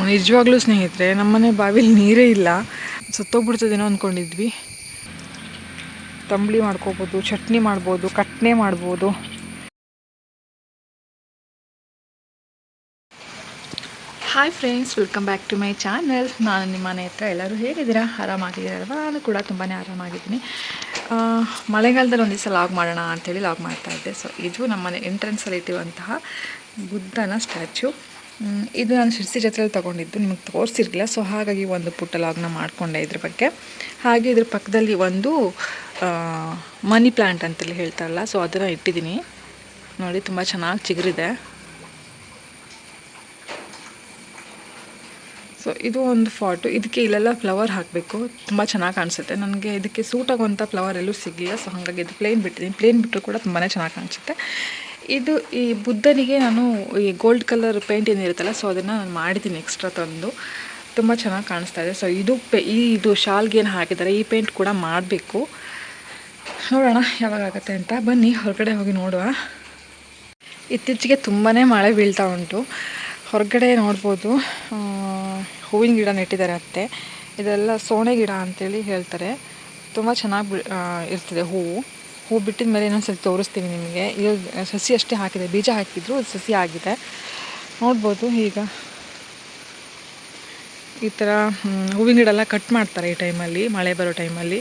ನಿಜವಾಗ್ಲೂ ಸ್ನೇಹಿತರೆ, ನಮ್ಮನೆ ಬಾವಿಲಿ ನೀರೇ ಇಲ್ಲ. ಸತ್ತೋಗ್ಬಿಡ್ತದೇನೋ ಅಂದ್ಕೊಂಡಿದ್ವಿ. ತಂಬಳಿ ಮಾಡ್ಕೋಬೋದು, ಚಟ್ನಿ ಮಾಡ್ಬೋದು, ಕಟ್ನೆ ಮಾಡ್ಬೋದು. Hi friends, welcome back to my channel. ನಾನು ನಿಮ್ಮ ಮನೆ ಹತ್ರ ಎಲ್ಲರೂ ಹೇಗಿದ್ದೀರಾ? ಆರಾಮಾಗಿದ್ದೀರಲ್ವ? ನಾನು ಕೂಡ ತುಂಬಾ ಆರಾಮಾಗಿದ್ದೀನಿ. ಮಳೆಗಾಲದಲ್ಲಿ ಒಂದು ದಿವಸ ಲಾಗ್ ಮಾಡೋಣ ಅಂಥೇಳಿ ಲಾಗ್ ಮಾಡ್ತಾಯಿದ್ದೆ. ಸೊ ಇದು ನಮ್ಮನೆ ಎಂಟ್ರೆನ್ಸಲ್ಲಿ ಇಟ್ಟಿರುವಂತಹ ಬುದ್ಧನ ಸ್ಟ್ಯಾಚ್ಯೂ. ಇದು ನಾನು ಶಿರ್ಸಿ ಜಾತ್ರೆಯಲ್ಲಿ ತೊಗೊಂಡಿದ್ದು, ನಿಮಗೆ ತೋರಿಸಿರಲಿಲ್ಲ. ಸೊ ಹಾಗಾಗಿ ಒಂದು ಪುಟ್ಟ ಲಾಗ್ನ ಮಾಡಿಕೊಂಡೆ ಇದ್ರ ಬಗ್ಗೆ. ಹಾಗೆ ಇದ್ರ ಪಕ್ಕದಲ್ಲಿ ಒಂದು ಮನಿ ಪ್ಲ್ಯಾಂಟ್ ಅಂತೇಳಿ ಹೇಳ್ತಾರಲ್ಲ, ಸೊ ಅದನ್ನು ಇಟ್ಟಿದ್ದೀನಿ. ನೋಡಿ, ತುಂಬ ಚೆನ್ನಾಗಿ ಚಿಗುರಿದೆ. ಸೊ ಇದು ಒಂದು ಫಾಟು. ಇದಕ್ಕೆ ಇಲ್ಲೆಲ್ಲ ಫ್ಲವರ್ ಹಾಕಬೇಕು, ತುಂಬ ಚೆನ್ನಾಗಿ ಕಾಣಿಸುತ್ತೆ. ನನಗೆ ಇದಕ್ಕೆ ಸೂಟ್ ಆಗುವಂಥ ಫ್ಲವರ್ ಎಲ್ಲೂ ಸಿಗಲಿಲ್ಲ. ಸೊ ಹಾಗಾಗಿ ಇದು ಪ್ಲೇನ್ ಬಿಟ್ಟಿದ್ದೀನಿ. ಪ್ಲೇನ್ ಬಿಟ್ಟರು ಕೂಡ ತುಂಬಾ ಚೆನ್ನಾಗಿ ಕಾಣಿಸುತ್ತೆ. ಇದು ಈ ಬುದ್ಧನಿಗೆ ನಾನು ಈ ಗೋಲ್ಡ್ ಕಲರ್ ಪೇಂಟ್ ಏನಿರುತ್ತಲ್ಲ, ಸೊ ಅದನ್ನು ನಾನು ಮಾಡಿದ್ದೀನಿ ಎಕ್ಸ್ಟ್ರಾ ತಂದು. ತುಂಬ ಚೆನ್ನಾಗಿ ಕಾಣಿಸ್ತಾ ಇದೆ. ಸೊ ಇದು ಶಾಲ್ಗೆ ಏನು ಹಾಕಿದ್ದಾರೆ, ಈ ಪೇಂಟ್ ಕೂಡ ಮಾಡಬೇಕು. ನೋಡೋಣ ಯಾವಾಗಾಗುತ್ತೆ ಅಂತ. ಬನ್ನಿ ಹೊರಗಡೆ ಹೋಗಿ ನೋಡುವ. ಇತ್ತೀಚೆಗೆ ತುಂಬಾ ಮಳೆ ಬೀಳ್ತಾ ಉಂಟು. ಹೊರಗಡೆ ನೋಡ್ಬೋದು, ಹೂವಿನ ಗಿಡ ನೆಟ್ಟಿದ್ದಾರೆ ಅತ್ತೆ. ಇದೆಲ್ಲ ಸೋನೆ ಗಿಡ ಅಂತೇಳಿ ಹೇಳ್ತಾರೆ. ತುಂಬ ಚೆನ್ನಾಗಿ ಇರ್ತದೆ ಹೂವು ಬಿಟ್ಟಿದ ಮೇಲೆ ಇನ್ನೊಂದು ತೋರಿಸ್ತೀನಿ ನಿಮಗೆ. ಇದು ಸಸಿ ಅಷ್ಟೇ ಹಾಕಿದೆ, ಬೀಜ ಹಾಕಿದ್ರು ಅದು ಸಸಿ ಆಗಿದೆ. ನೋಡ್ಬೋದು. ಈಗ ಈ ಥರ ಹೂವಿನ ಗಿಡ ಎಲ್ಲ ಕಟ್ ಮಾಡ್ತಾರೆ ಈ ಟೈಮಲ್ಲಿ, ಮಳೆ ಬರೋ ಟೈಮಲ್ಲಿ.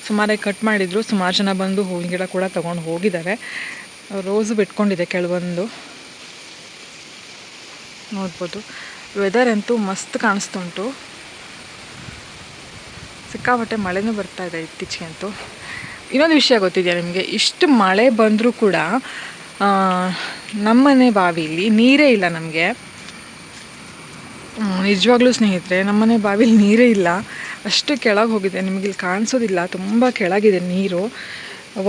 ಸುಮಾರಾಗಿ ಕಟ್ ಮಾಡಿದರು. ಸುಮಾರು ಜನ ಬಂದು ಹೂವಿನ ಗಿಡ ಕೂಡ ತೊಗೊಂಡು ಹೋಗಿದ್ದಾರೆ. ರೋಸು ಬಿಟ್ಕೊಂಡಿದೆ ಕೆಲವೊಂದು. ನೋಡ್ಬೋದು. ವೆದರ್ ಅಂತೂ ಮಸ್ತ್ ಕಾಣಿಸ್ತುಂಟು. ಸಿಕ್ಕಾಪಟ್ಟೆ ಮಳೆನೂ ಬರ್ತಾ ಇದೆ ಇತ್ತೀಚೆಗೆ ಅಂತೂ. ಇನ್ನೊಂದು ವಿಷಯ ಗೊತ್ತಿದೆಯಾ ನಿಮಗೆ? ಇಷ್ಟು ಮಳೆ ಬಂದರೂ ಕೂಡ ನಮ್ಮನೆ ಬಾವಿಲಿ ನೀರೇ ಇಲ್ಲ ನಮಗೆ. ನಿಜವಾಗ್ಲೂ ಸ್ನೇಹಿತರೆ, ನಮ್ಮನೆ ಬಾವಿಲಿ ನೀರೇ ಇಲ್ಲ. ಅಷ್ಟು ಕೆಳಗೆ ಹೋಗಿದೆ. ನಿಮಗಿಲ್ಲಿ ಕಾಣಿಸೋದಿಲ್ಲ, ತುಂಬ ಕೆಳಗಿದೆ ನೀರು.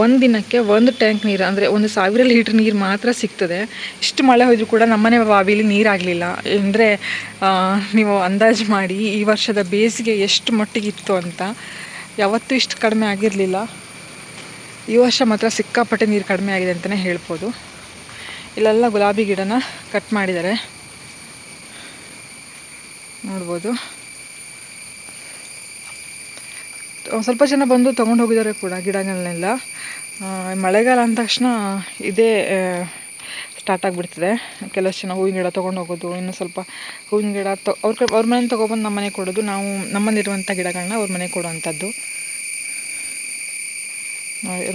ಒಂದು ದಿನಕ್ಕೆ 1 ಟ್ಯಾಂಕ್ ನೀರು, ಅಂದರೆ 1000 ಲೀಟ್ರ್ ನೀರು ಮಾತ್ರ ಸಿಗ್ತದೆ. ಇಷ್ಟು ಮಳೆ ಹೋದರೂ ಕೂಡ ನಮ್ಮನೆ ಬಾವಿಲಿ ನೀರಾಗಲಿಲ್ಲ. ಅಂದರೆ ನೀವು ಅಂದಾಜು ಮಾಡಿ ಈ ವರ್ಷದ ಬೇಸಿಗೆ ಎಷ್ಟು ಮಟ್ಟಿಗಿತ್ತು ಅಂತ. ಯಾವತ್ತೂ ಇಷ್ಟು ಕಡಿಮೆ ಆಗಿರಲಿಲ್ಲ. ಈ ವರ್ಷ ಮಾತ್ರ ಸಿಕ್ಕಾಪಟ್ಟೆ ನೀರು ಕಡಿಮೆ ಆಗಿದೆ ಅಂತಲೇ ಹೇಳ್ಬೋದು. ಇಲ್ಲೆಲ್ಲ ಗುಲಾಬಿ ಗಿಡನ ಕಟ್ ಮಾಡಿದ್ದಾರೆ, ನೋಡ್ಬೋದು. ಸ್ವಲ್ಪ ಜನ ಬಂದು ತೊಗೊಂಡು ಹೋಗಿದ್ದಾರೆ ಕೂಡ ಗಿಡಗಳನ್ನೆಲ್ಲ. ಮಳೆಗಾಲ ಅಂದ ತಕ್ಷಣ ಇದೇ ಸ್ಟಾರ್ಟ್ ಆಗಿಬಿಡ್ತದೆ. ಕೆಲವಷ್ಟು ಜನ ಹೂವಿನ ಗಿಡ ತೊಗೊಂಡು ಹೋಗೋದು, ಇನ್ನು ಸ್ವಲ್ಪ ಹೂವಿನ ಗಿಡ ಅವ್ರ ಮನೆಗೆ ತೊಗೊಬಂದು ನಮ್ಮ ಮನೆಗೆ ಕೊಡೋದು, ನಾವು ನಮ್ಮಲ್ಲಿರುವಂಥ ಗಿಡಗಳನ್ನ ಅವ್ರ ಮನೆಗೆ ಕೊಡುವಂಥದ್ದು.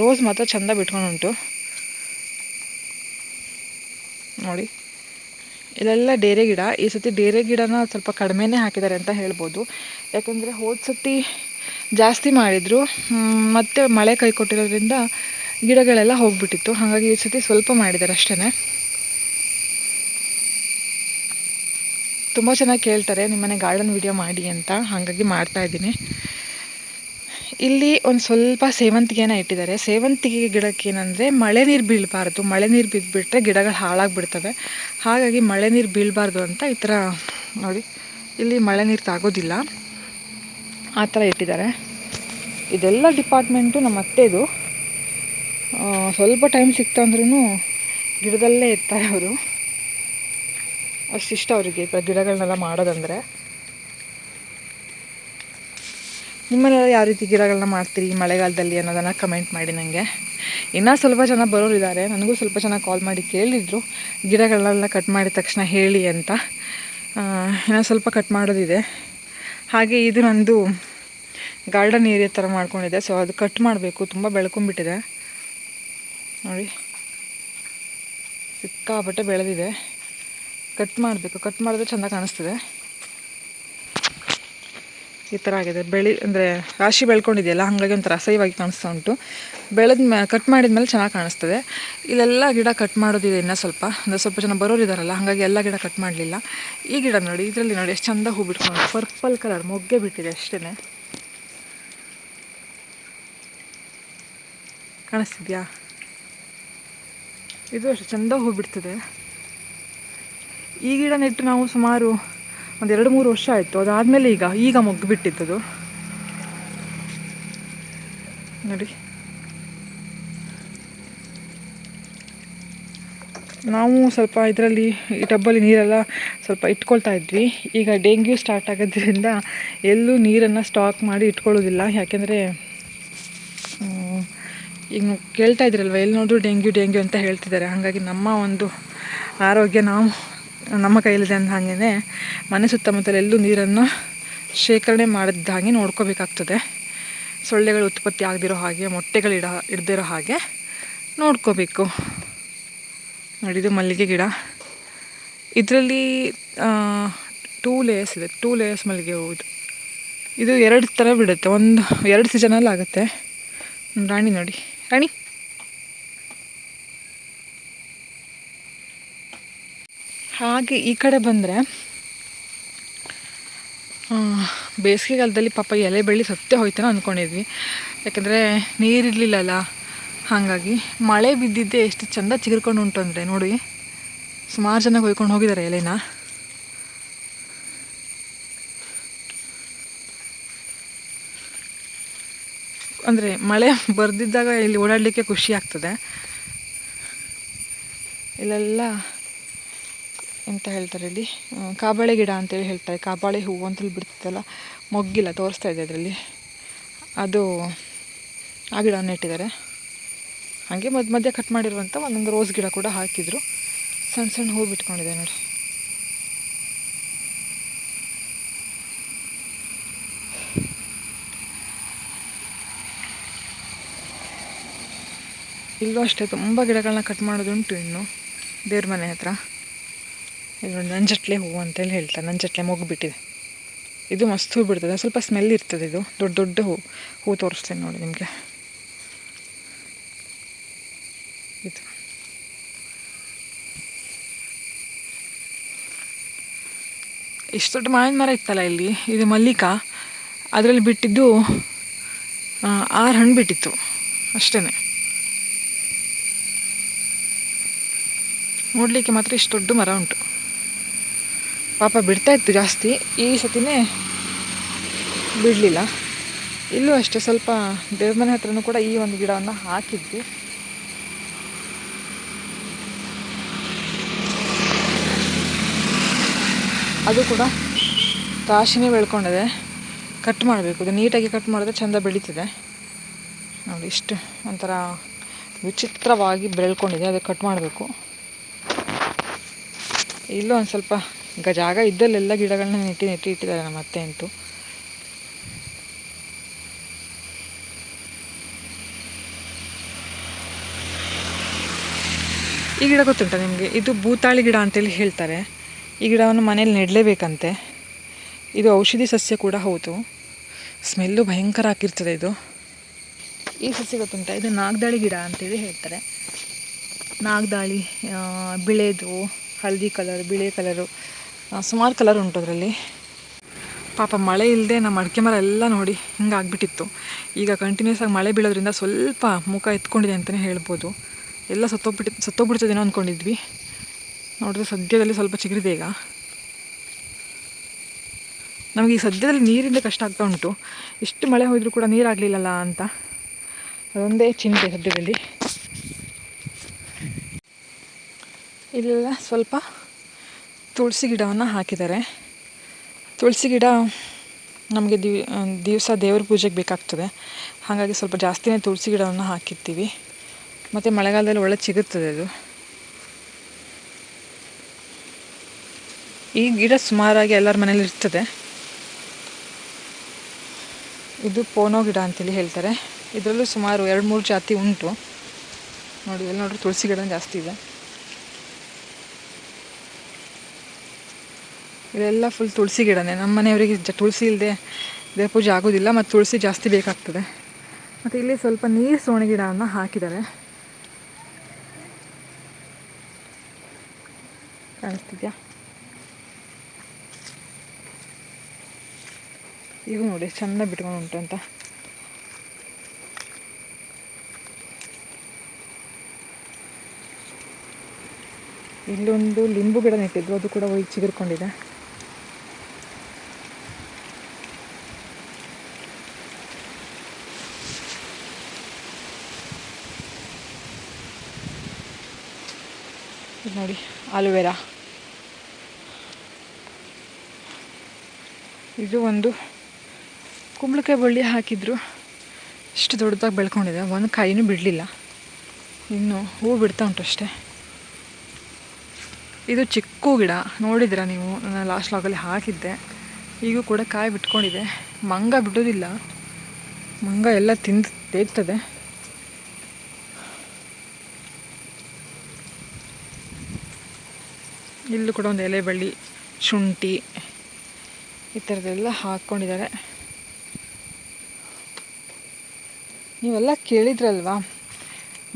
ರೋಸ್ ಮಾತ್ರ ಚೆಂದ ಬಿಟ್ಕೊಂಡು ಉಂಟು ನೋಡಿ. ಇಲ್ಲೆಲ್ಲ ಡೇರೆ ಗಿಡ. ಈ ಸತಿ ಡೇರೆ ಗಿಡನ ಸ್ವಲ್ಪ ಕಡಿಮೆನೇ ಹಾಕಿದ್ದಾರೆ ಅಂತ ಹೇಳ್ಬೋದು. ಯಾಕಂದರೆ ಹೋದ ಸತಿ ಜಾಸ್ತಿ ಮಾಡಿದರು, ಮತ್ತು ಮಳೆ ಕೈ ಕೊಟ್ಟಿರೋದ್ರಿಂದ ಗಿಡಗಳೆಲ್ಲ ಹೋಗಿಬಿಟ್ಟಿತ್ತು. ಹಾಗಾಗಿ ಈ ಸತಿ ಸ್ವಲ್ಪ ಮಾಡಿದ್ದಾರೆ ಅಷ್ಟೇ. ತುಂಬ ಚೆನ್ನಾಗಿ ಕೇಳ್ತಾರೆ ನಿಮ್ಮನೆ ಗಾರ್ಡನ್ ವಿಡಿಯೋ ಮಾಡಿ ಅಂತ, ಹಾಗಾಗಿ ಮಾಡ್ತಾಯಿದ್ದೀನಿ. ಇಲ್ಲಿ ಒಂದು ಸ್ವಲ್ಪ ಸೇವಂತಿಗೆನ ಇಟ್ಟಿದ್ದಾರೆ. ಸೇವಂತಿಗೆ ಗಿಡಕ್ಕೆ ಏನಂದರೆ ಮಳೆ ನೀರು ಬೀಳಬಾರ್ದು. ಮಳೆ ನೀರು ಬಿದ್ದುಬಿಟ್ರೆ ಗಿಡಗಳು ಹಾಳಾಗಿಬಿಡ್ತವೆ. ಹಾಗಾಗಿ ಮಳೆ ನೀರು ಬೀಳಬಾರ್ದು ಅಂತ ಈ ಥರ ನೋಡಿ, ಇಲ್ಲಿ ಮಳೆ ನೀರು ತಾಗೋದಿಲ್ಲ, ಆ ಥರ ಇಟ್ಟಿದ್ದಾರೆ. ಇದೆಲ್ಲ ಡಿಪಾರ್ಟ್ಮೆಂಟು ನಮ್ಮ ಅತ್ತೆದು. ಸ್ವಲ್ಪ ಟೈಮ್ ಸಿಕ್ತು ಅಂದ್ರೂ ಗಿಡದಲ್ಲೇ ಇರ್ತಾರೆ ಅವರು. ಅಷ್ಟಿಷ್ಟ ಅವರಿಗೆ ಗಿಡಗಳನ್ನೆಲ್ಲ ಮಾಡೋದಂದರೆ. ನಿಮ್ಮನೆಲ್ಲ ಯಾವ ರೀತಿ ಗಿಡಗಳನ್ನ ಮಾಡ್ತೀರಿ ಮಳೆಗಾಲದಲ್ಲಿ ಅನ್ನೋದನ್ನು ಕಮೆಂಟ್ ಮಾಡಿ ನನಗೆ. ಇನ್ನೂ ಸ್ವಲ್ಪ ಜನ ಬರೋರಿದ್ದಾರೆ. ನನಗೂ ಸ್ವಲ್ಪ ಜನ ಕಾಲ್ ಮಾಡಿ ಕೇಳಿದರು ಗಿಡಗಳನ್ನೆಲ್ಲ ಕಟ್ ಮಾಡಿದ ತಕ್ಷಣ ಹೇಳಿ ಅಂತ. ಇನ್ನೂ ಸ್ವಲ್ಪ ಕಟ್ ಮಾಡೋದಿದೆ. ಹಾಗೆ ಇದು ನಂದು ಗಾರ್ಡನ್ ಏರಿಯಾ ಥರ ಮಾಡ್ಕೊಂಡಿದ್ದೆ. ಸೊ ಅದು ಕಟ್ ಮಾಡಬೇಕು, ತುಂಬ ಬೆಳ್ಕೊಂಬಿಟ್ಟಿದೆ ನೋಡಿ, ಸಿಕ್ಕಾಪಟ್ಟೆ ಬೆಳೆದಿದೆ. ಕಟ್ ಮಾಡಬೇಕು, ಕಟ್ ಮಾಡಿದ್ರೆ ಚೆಂದ ಕಾಣಿಸ್ತದೆ. ಈ ಥರ ಆಗಿದೆ. ಅಂದರೆ ರಾಶಿ ಬೆಳ್ಕೊಂಡಿದೆಯಲ್ಲ, ಹಾಗಾಗಿ ಒಂಥರ ಅಸಹ್ಯವಾಗಿ ಕಾಣಿಸ್ತಾ ಉಂಟು. ಕಟ್ ಮಾಡಿದ್ಮೇಲೆ ಚೆನ್ನಾಗಿ ಕಾಣಿಸ್ತದೆ. ಇಲ್ಲೆಲ್ಲ ಗಿಡ ಕಟ್ ಮಾಡೋದಿದೆ ಇನ್ನೂ ಸ್ವಲ್ಪ. ಅಂದರೆ ಸ್ವಲ್ಪ ಜನ ಬರೋರಿದ್ದಾರಲ್ಲ, ಹಾಗಾಗಿ ಎಲ್ಲ ಗಿಡ ಕಟ್ ಮಾಡಲಿಲ್ಲ. ಈ ಗಿಡ ನೋಡಿ, ಇದರಲ್ಲಿ ನೋಡಿ ಎಷ್ಟು ಚೆಂದ ಹೂ ಬಿಟ್ಕೊಂಡು, ಪರ್ಪಲ್ ಕಲರ್ ಮೊಗ್ಗೆ ಬಿಟ್ಟಿದೆ ಅಷ್ಟೇ. ಕಾಣಿಸ್ತಿದ್ಯಾ? ಇದು ಅಷ್ಟು ಚೆಂದ ಹೂ ಬಿಡ್ತದೆ. ಈ ಗಿಡ ನೆಟ್ಟು ನಾವು ಸುಮಾರು ಒಂದು 2-3 ವರ್ಷ ಆಯಿತು. ಅದಾದಮೇಲೆ ಈಗ ಮೊಗ್ಗು ಬಿಟ್ಟಿದ್ದದು ನೋಡಿ. ನಾವು ಸ್ವಲ್ಪ ಇದರಲ್ಲಿ ಈ ಟಬ್ಬಲ್ಲಿ ನೀರೆಲ್ಲ ಸ್ವಲ್ಪ ಇಟ್ಕೊಳ್ತಾ ಇದ್ವಿ. ಈಗ ಡೆಂಗ್ಯೂ ಸ್ಟಾರ್ಟ್ ಆಗೋದ್ರಿಂದ ಎಲ್ಲೂ ನೀರನ್ನು ಸ್ಟಾಕ್ ಮಾಡಿ ಇಟ್ಕೊಳ್ಳೋದಿಲ್ಲ. ಯಾಕೆಂದರೆ ಈಗ ಕೇಳ್ತಾ ಇದ್ರಲ್ವ, ಎಲ್ಲಿ ನೋಡಿದ್ರು ಡೆಂಗ್ಯೂ ಅಂತ ಹೇಳ್ತಿದ್ದಾರೆ. ಹಾಗಾಗಿ ನಮ್ಮ ಒಂದು ಆರೋಗ್ಯ ನಮ್ಮ ಕೈಲಿದೆ ಅಂದ ಹಾಗೇ ಮನೆ ಸುತ್ತಮುತ್ತಲೆಲ್ಲೂ ನೀರನ್ನು ಶೇಖರಣೆ ಮಾಡಿದ ಹಾಗೆ ನೋಡ್ಕೋಬೇಕಾಗ್ತದೆ. ಸೊಳ್ಳೆಗಳು ಉತ್ಪತ್ತಿ ಆಗದಿರೋ ಹಾಗೆ, ಮೊಟ್ಟೆಗಳು ಇಡದಿರೋ ಹಾಗೆ ನೋಡ್ಕೋಬೇಕು. ನೋಡಿ, ಇದು ಮಲ್ಲಿಗೆ ಗಿಡ. ಇದರಲ್ಲಿ 2 ಲೇಯರ್ಸ್ ಇದೆ. 2 ಲೇಯರ್ಸ್ ಮಲ್ಲಿಗೆ ಹೂವು. ಇದು 2 ಥರ ಬಿಡುತ್ತೆ. 2 ಸೀಸನಲ್ಲಿ ಆಗುತ್ತೆ. ರಾಣಿ ನೋಡಿ, ರಾಣಿ. ಹಾಗೆ ಈ ಕಡೆ ಬಂದರೆ ಬೇಸಿಗೆಗಾಲದಲ್ಲಿ ಪಾಪ ಎಲೆ ಬೆಳ್ಳಿ ಸತ್ತೇ ಹೋಯ್ತಾನೋ ಅಂದ್ಕೊಂಡಿದ್ವಿ. ಯಾಕೆಂದರೆ ನೀರಿರಲಿಲ್ಲಲ್ಲ. ಹಾಗಾಗಿ ಮಳೆ ಬಿದ್ದಿದ್ದೆ ಎಷ್ಟು ಚೆಂದ ಚಿಗುರ್ಕೊಂಡು ಉಂಟು ಅಂದರೆ ನೋಡಿ, ಸುಮಾರು ಜನ ಕೊಯ್ಕೊಂಡು ಹೋಗಿದ್ದಾರೆ ಎಲೆನ. ಅಂದರೆ ಮಳೆ ಬರ್ದಿದ್ದಾಗ ಇಲ್ಲಿ ಓಡಾಡಲಿಕ್ಕೆ ಖುಷಿ ಆಗ್ತದೆ. ಇಲ್ಲೆಲ್ಲ ಎಂತ ಹೇಳ್ತಾರೆ, ಇಲ್ಲಿ ಕಾಬಾಳೆ ಗಿಡ ಅಂತೇಳಿ ಹೇಳ್ತಾರೆ. ಕಾಬಾಳೆ ಹೂವು ಅಂತೇಳಿ ಬಿಡ್ತಿದ್ದಲ್ಲ, ಮೊಗ್ಗಿಲ್ಲ, ತೋರಿಸ್ತಾ ಇದೆ ಅದರಲ್ಲಿ. ಅದು ಆ ಗಿಡವನ್ನು ಇಟ್ಟಿದ್ದಾರೆ. ಹಾಗೆ ಮಧ್ಯೆ ಕಟ್ ಮಾಡಿರುವಂಥ ಒಂದೊಂದು ರೋಸ್ ಗಿಡ ಕೂಡ ಹಾಕಿದ್ರು. ಸಣ್ಣ ಸಣ್ಣ ಹೂವು ಬಿಟ್ಕೊಂಡಿದೆ ನೋಡಿ. ಇಲ್ಲೂ ಅಷ್ಟೇ ತುಂಬ ಗಿಡಗಳನ್ನ ಕಟ್ ಮಾಡೋದುಂಟು ಇನ್ನು ದೇವ್ರ ಮನೆ ಹತ್ರ. ಇದು ನಂಜಟ್ಲೆ ಹೂವು ಅಂತೇಳಿ ಹೇಳ್ತಾರೆ. ನಂಜಟ್ಲೆ ಮೊಗ್ಗುಬಿಟ್ಟಿದೆ. ಇದು ಮಸ್ತ್ ಹೂ ಬಿಡ್ತದೆ. ಸ್ವಲ್ಪ ಸ್ಮೆಲ್ ಇರ್ತದೆ. ಇದು ದೊಡ್ಡ ದೊಡ್ಡ ಹೂ ತೋರಿಸ್ತೇನೆ ನೋಡಿ ನಿಮಗೆ. ಇದು ಇಷ್ಟು ದೊಡ್ಡ ಮಾವಿನ ಮರ ಇತ್ತಲ್ಲ ಇಲ್ಲಿ, ಇದು ಮಲ್ಲಿಕಾ. ಅದರಲ್ಲಿ ಬಿಟ್ಟಿದ್ದು 6 ಹಣ್ಣು ಬಿಟ್ಟಿತ್ತು ಅಷ್ಟೇ. ನೋಡಲಿಕ್ಕೆ ಮಾತ್ರ ಇಷ್ಟು ದೊಡ್ಡ ಮರ ಉಂಟು. ಪಾಪ ಬಿಡ್ತಾಯಿತ್ತು ಜಾಸ್ತಿ, ಈ ಸತಿನೇ ಬಿಡಲಿಲ್ಲ. ಇಲ್ಲೂ ಅಷ್ಟೇ ಸ್ವಲ್ಪ ದೇವ್ರ ಮನೆ ಹತ್ರನೂ ಕೂಡ ಈ ಒಂದು ಗಿಡವನ್ನು ಹಾಕಿದ್ವಿ. ಅದು ಕೂಡ ರಾಶಿನೇ ಬೆಳ್ಕೊಂಡಿದೆ. ಕಟ್ ಮಾಡಬೇಕು. ಇದು ನೀಟಾಗಿ ಕಟ್ ಮಾಡಿದ್ರೆ ಚೆಂದ ಬೆಳೀತದೆ ನೋಡಿ. ಇಷ್ಟು ಒಂಥರ ವಿಚಿತ್ರವಾಗಿ ಬೆಳ್ಕೊಂಡಿದೆ. ಅದು ಕಟ್ ಮಾಡಬೇಕು. ಇಲ್ಲೂ ಒಂದು ಸ್ವಲ್ಪ ಜಾಗ ಇದ್ದಲ್ಲೆಲ್ಲ ಗಿಡಗಳನ್ನ ನೆಟ್ಟಿ ಇಟ್ಟಿದ್ದಾರೆ ನಮ್ಮ ಅತ್ತೆ ಅಂತೂ. ಈ ಗಿಡ ಗೊತ್ತುಂಟ ನಿಮಗೆ? ಇದು ಭೂತಾಳಿ ಗಿಡ ಅಂತೇಳಿ ಹೇಳ್ತಾರೆ. ಈ ಗಿಡವನ್ನು ಮನೇಲಿ ನೆಡಲೇಬೇಕಂತೆ. ಇದು ಔಷಧಿ ಸಸ್ಯ ಕೂಡ ಹೌದು. ಸ್ಮೆಲ್ಲು ಭಯಂಕರ ಆಗಿರ್ತದೆ ಇದು. ಈ ಸಸ್ಯ ಗೊತ್ತುಂಟ? ಇದು ನಾಗದಾಳಿ ಗಿಡ ಅಂತೇಳಿ ಹೇಳ್ತಾರೆ. ನಾಗದಾಳಿ ಬಿಳೆದು, ಹಳದಿ ಕಲರ್, ಬಿಳಿ ಕಲರು, ಸುಮಾರು ಕಲರ್ ಉಂಟು ಅದರಲ್ಲಿ. ಪಾಪ ಮಳೆ ಇಲ್ಲದೆ ನಮ್ಮ ಅಡಿಕೆ ಮರ ಎಲ್ಲ ನೋಡಿ ಹಿಂಗಾಗ್ಬಿಟ್ಟಿತ್ತು. ಈಗ ಕಂಟಿನ್ಯೂಸ್ ಆಗಿ ಮಳೆ ಬೀಳೋದ್ರಿಂದ ಸ್ವಲ್ಪ ಮುಖ ಎತ್ಕೊಂಡಿದೆ ಅಂತಲೇ ಹೇಳ್ಬೋದು. ಎಲ್ಲ ಸತ್ತೋಗ್ಬಿಡ್ತದೇನೋ ಅಂದ್ಕೊಂಡಿದ್ವಿ. ನೋಡಿದ್ರೆ ಸದ್ಯದಲ್ಲಿ ಸ್ವಲ್ಪ ಚಿಗುರಿದೆ. ಈಗ ನಮಗೆ ಈ ಸದ್ಯದಲ್ಲಿ ನೀರಿಂದ ಕಷ್ಟ ಆಗ್ತಾ ಉಂಟು. ಇಷ್ಟು ಮಳೆ ಹೋದರೂ ಕೂಡ ನೀರಾಗಲಿಲ್ಲಲ್ಲ ಅಂತ ಅದೊಂದೇ ಚಿಂತೆ ಸದ್ಯದಲ್ಲಿ. ಇಲ್ಲೆಲ್ಲ ಸ್ವಲ್ಪ ತುಳಸಿ ಗಿಡವನ್ನು ಹಾಕಿದ್ದಾರೆ. ತುಳಸಿ ಗಿಡ ನಮಗೆ ದಿವಸ ದೇವ್ರ ಪೂಜೆಗೆ ಬೇಕಾಗ್ತದೆ. ಹಾಗಾಗಿ ಸ್ವಲ್ಪ ಜಾಸ್ತಿನೇ ತುಳಸಿ ಗಿಡವನ್ನು ಹಾಕಿರ್ತೀವಿ. ಮತ್ತು ಮಳೆಗಾಲದಲ್ಲಿ ಒಳ್ಳೆ ಸಿಗುತ್ತದೆ ಅದು. ಈ ಗಿಡ ಸುಮಾರಾಗಿ ಎಲ್ಲರ ಮನೇಲಿ ಇರ್ತದೆ. ಇದು ಪೋನೋ ಗಿಡ ಅಂತೇಳಿ ಹೇಳ್ತಾರೆ. ಇದರಲ್ಲೂ ಸುಮಾರು 2-3 ಜಾತಿ ಉಂಟು ನೋಡಿ. ಎಲ್ಲಿ ನೋಡ್ರಿ ತುಳಸಿ ಗಿಡ ಜಾಸ್ತಿ ಇದೆ. ಇದೆಲ್ಲ ಫುಲ್ ತುಳಸಿ ಗಿಡನೇ. ನಮ್ಮ ಮನೆಯವರಿಗೆ ತುಳಸಿ ಇಲ್ಲದೆ ದೇವ್ರ ಪೂಜೆ ಆಗೋದಿಲ್ಲ, ಮತ್ತು ತುಳಸಿ ಜಾಸ್ತಿ ಬೇಕಾಗ್ತದೆ. ಮತ್ತು ಇಲ್ಲಿ ಸ್ವಲ್ಪ ನೀರು ಸೋಣೆ ಗಿಡವನ್ನು ಹಾಕಿದ್ದಾರೆ. ಕಾಣಿಸ್ತಿದ್ಯಾ? ಇವು ನೋಡಿ ಚೆಂದ ಬಿಟ್ಕೊಂಡು ಉಂಟು ಅಂತ. ಇಲ್ಲೊಂದು ಲಿಂಬು ಗಿಡ ನೆಟ್ಟಿದ್ರು, ಅದು ಕೂಡ ಹೋಗಿ ಚಿಗುರ್ಕೊಂಡಿದೆ. ಇದು ನೋಡಿ ಆಲೋವೆರಾ. ಇದು ಒಂದು ಕುಂಬಳಕಾಯಿ ಬಳ್ಳಿ ಹಾಕಿದ್ರು, ಇಷ್ಟು ದೊಡ್ಡದಾಗಿ ಬೆಳ್ಕೊಂಡಿದೆ, ಒಂದು ಕಾಯಿನೂ ಬಿಡಲಿಲ್ಲ, ಇನ್ನು ಹೂವು ಬಿಡ್ತಾ ಉಂಟು ಅಷ್ಟೇ. ಇದು ಚಿಕ್ಕ ಗಿಡ ನೋಡಿದ್ದೀರಾ ನೀವು, ನಾನು ಲಾಸ್ಟ್ ಲಾಗಲ್ಲಿ ಹಾಕಿದ್ದೆ. ಈಗೂ ಕೂಡ ಕಾಯಿ ಬಿಟ್ಕೊಂಡಿದೆ. ಮಂಗ ಬಿಡೋದಿಲ್ಲ, ಮಂಗ ಎಲ್ಲ ತಿಂದು ತೇಗ್ತದೆ. ಇಲ್ಲೂ ಕೂಡ ಒಂದು ಎಲೆ ಬಳ್ಳಿ, ಶುಂಠಿ ಈ ಥರದ್ದೆಲ್ಲ ಹಾಕ್ಕೊಂಡಿದ್ದಾರೆ. ನೀವೆಲ್ಲ ಕೇಳಿದ್ರಲ್ವಾ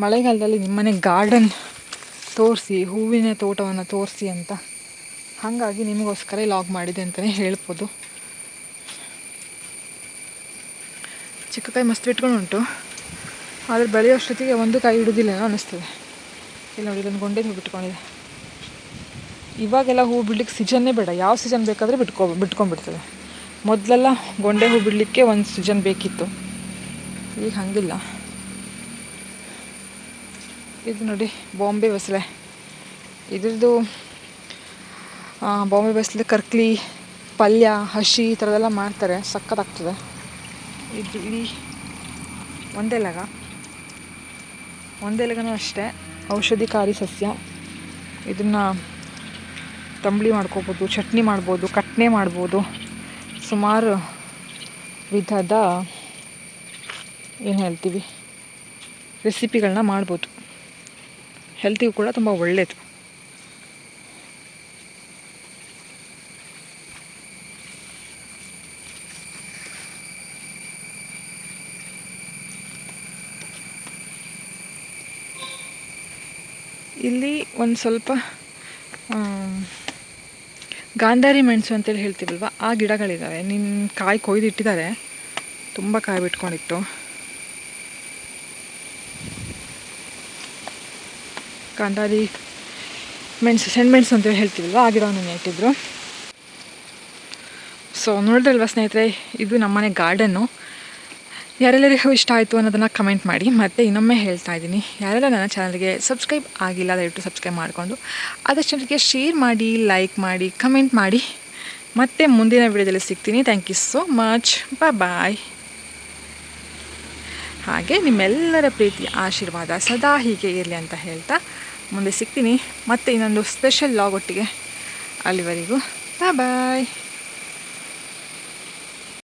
ಮಳೆಗಾಲದಲ್ಲಿ ನಿಮ್ಮನೆ ಗಾರ್ಡನ್ ತೋರಿಸಿ, ಹೂವಿನ ತೋಟವನ್ನು ತೋರಿಸಿ ಅಂತ. ಹಾಗಾಗಿ ನಿಮಗೋಸ್ಕರ ಲಾಗ್ ಮಾಡಿದೆ ಅಂತಲೇ ಹೇಳ್ಬೋದು. ಚಿಕ್ಕ ಕಾಯಿ ಮಸ್ತ್ ಬಿಟ್ಕೊಂಡು ಉಂಟು, ಆದರೆ ಬೆಳೆಯೋಷ್ಟೊತ್ತಿಗೆ ಒಂದು ಕಾಯಿ ಹಿಡಿದಿಲ್ಲ ಅನ್ನಿಸ್ತದೆ. ಇಲ್ಲಿ ನೋಡಿ ಇದನ್ನು ಗೊಂಡೆ ಹೂ ಬಿಟ್ಕೊಂಡಿದೆ. ಇವಾಗೆಲ್ಲ ಹೂ ಬಿಡ್ಲಿಕ್ಕೆ ಸೀಸನ್ನೇ ಬೇಡ, ಯಾವ ಸೀಸನ್ ಬೇಕಾದರೆ ಬಿಟ್ಕೊಂಡ್ಬಿಡ್ತದೆ. ಮೊದಲೆಲ್ಲ ಗೊಂಡೆ ಹೂ ಬಿಡಲಿಕ್ಕೆ ಒಂದು ಸೀಸನ್ ಬೇಕಿತ್ತು, ಈಗ ಹಾಗಿಲ್ಲ. ಇದು ನೋಡಿ ಬಾಂಬೆ ಬಸಳೆ, ಇದ್ರದ್ದು ಬಾಂಬೆ ಬಸಳೆ ಕರ್ಕಲಿ ಪಲ್ಯ, ಹಸಿ ಈ ಥರದೆಲ್ಲ ಮಾಡ್ತಾರೆ, ಸಕ್ಕತ್ತಾಗ್ತದೆ. ಇದು ಇಲ್ಲಿ ಒಂದೆಲಗನೂ ಅಷ್ಟೇ ಔಷಧಿಕಾರಿ ಸಸ್ಯ. ಇದನ್ನು ತಂಬಳಿ ಮಾಡ್ಕೋಬೋದು, ಚಟ್ನಿ ಮಾಡ್ಬೋದು, ಕಟ್ನೆ ಮಾಡ್ಬೋದು, ಸುಮಾರು ವಿಧದ ಏನು ಹೇಳ್ತೀವಿ ರೆಸಿಪಿಗಳನ್ನ ಮಾಡ್ಬೋದು. ಹೆಲ್ತಿಗೂ ಕೂಡ ತುಂಬ ಒಳ್ಳೆಯದು. ಇಲ್ಲಿ ಒಂದು ಸ್ವಲ್ಪ ಗಾಂಧಾರಿ ಮೆಣಸು ಅಂತೇಳಿ ಹೇಳ್ತೀವಲ್ವ, ಆ ಗಿಡಗಳಿದ್ದಾವೆ. ಕಾಯಿ ಕೊಯ್ದಿಟ್ಟಿದ್ದಾರೆ, ತುಂಬ ಕಾಯಿ ಬಿಟ್ಕೊಂಡಿತ್ತು. ಗಾಂಧಾರಿ ಮೆಣಸು, ಸೆಣ್ಮೆಣಸು ಅಂತೇಳಿ ಹೇಳ್ತೀವಲ್ವ, ಆ ಗಿಡವನ್ನು ಇಟ್ಟಿದ್ರು. ಸೊ ನೋಡಿದ್ರಲ್ವ ಸ್ನೇಹಿತರೆ, ಇದು ನಮ್ಮನೆ ಗಾರ್ಡನ್ನು. ಯಾರೆಲ್ಲರಿಗೂ ಇಷ್ಟ ಆಯಿತು ಅನ್ನೋದನ್ನು ಕಮೆಂಟ್ ಮಾಡಿ. ಮತ್ತು ಇನ್ನೊಮ್ಮೆ ಹೇಳ್ತಾ ಇದ್ದೀನಿ, ಯಾರೆಲ್ಲ ನನ್ನ ಚಾನಲ್ಗೆ ಸಬ್ಸ್ಕ್ರೈಬ್ ಆಗಿಲ್ಲ ದಯವಿಟ್ಟು ಸಬ್ಸ್ಕ್ರೈಬ್ ಮಾಡಿಕೊಂಡು ಆದಷ್ಟು ಜನರಿಗೆ ಶೇರ್ ಮಾಡಿ, ಲೈಕ್ ಮಾಡಿ, ಕಮೆಂಟ್ ಮಾಡಿ. ಮತ್ತೆ ಮುಂದಿನ ವಿಡಿಯೋದಲ್ಲಿ ಸಿಗ್ತೀನಿ. ಥ್ಯಾಂಕ್ ಯು ಸೋ ಮಚ್, ಬಾಯ್. ಹಾಗೆ ನಿಮ್ಮೆಲ್ಲರ ಪ್ರೀತಿ ಆಶೀರ್ವಾದ ಸದಾ ಹೀಗೆ ಇರಲಿ ಅಂತ ಹೇಳ್ತಾ ಮುಂದೆ ಸಿಗ್ತೀನಿ ಮತ್ತೆ ಇನ್ನೊಂದು ಸ್ಪೆಷಲ್ ಲಾಗ್ ಒಟ್ಟಿಗೆ. ಅಲ್ಲಿವರೆಗೂ ಬಾಯ್.